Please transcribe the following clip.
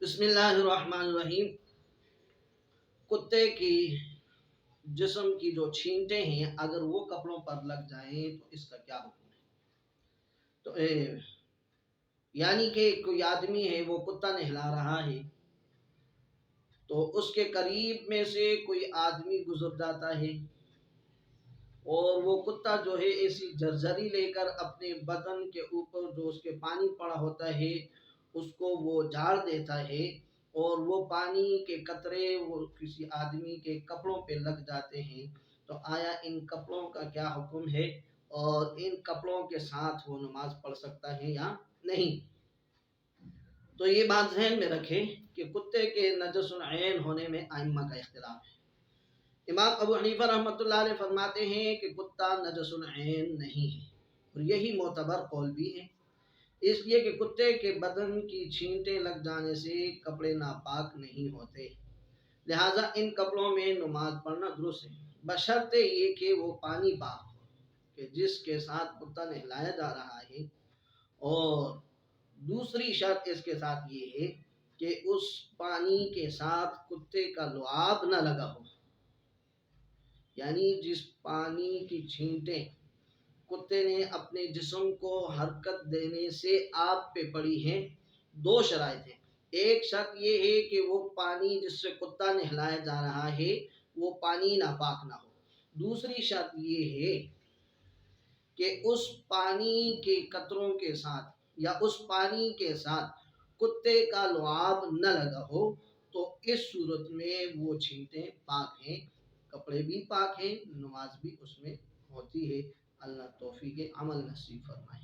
بسم اللہ الرحمن الرحیم۔ کتے کی جسم کی جو چھینٹیں ہیں اگر وہ کپڑوں پر لگ جائیں تو اس کا کیا حکم ہے؟ تو یعنی کہ کوئی آدمی ہے، وہ کتا نہلا رہا ہے تو اس کے قریب میں سے کوئی آدمی گزر جاتا ہے اور وہ کتا جو ہے ایسی جرجری لے کر اپنے بدن کے اوپر جو اس کے پانی پڑا ہوتا ہے اس کو وہ جھاڑ دیتا ہے اور وہ پانی کے قطرے وہ کسی آدمی کے کپڑوں پہ لگ جاتے ہیں، تو آیا ان کپڑوں کا کیا حکم ہے اور ان کپڑوں کے ساتھ وہ نماز پڑھ سکتا ہے یا نہیں؟ تو یہ بات ذہن میں رکھے کہ کتے کے نجس العین ہونے میں ائمہ کا اختلاف ہے۔ امام ابو حنیفہ رحمۃ اللہ علیہ فرماتے ہیں کہ کتا نجس العین نہیں ہے، اور یہی معتبر قول بھی ہے، اس لیے کہ کتے کے بدن کی چھینٹیں لگ جانے سے کپڑے ناپاک نہیں ہوتے، لہٰذا ان کپڑوں میں نماز پڑھنا درست ہے، بشرطے یہ کہ وہ پانی پاک ہو کہ جس کے ساتھ کتا نہلایا جا رہا ہے، اور دوسری شرط اس کے ساتھ یہ ہے کہ اس پانی کے ساتھ کتے کا لعاب نہ لگا ہو، یعنی جس پانی کی چھینٹیں کتے نے اپنے جسم کو حرکت دینے سے آپ پہ پڑی ہیں، دو شرائط ہیں۔ ایک شرط یہ ہے کہ وہ پانی جس سے کتا نہلایا جا رہا ہے وہ پانی ناپاک نہ ہو، دوسری شرط یہ ہے کہ اس پانی کے قطروں کے ساتھ یا اس پانی کے ساتھ کتے کا لعاب نہ لگا ہو، تو اس صورت میں وہ چھینٹیں پاک ہیں، کپڑے بھی پاک ہیں، نماز بھی اس میں ہوتی ہے۔ اللہ توفیق عمل نصیب فرمائے۔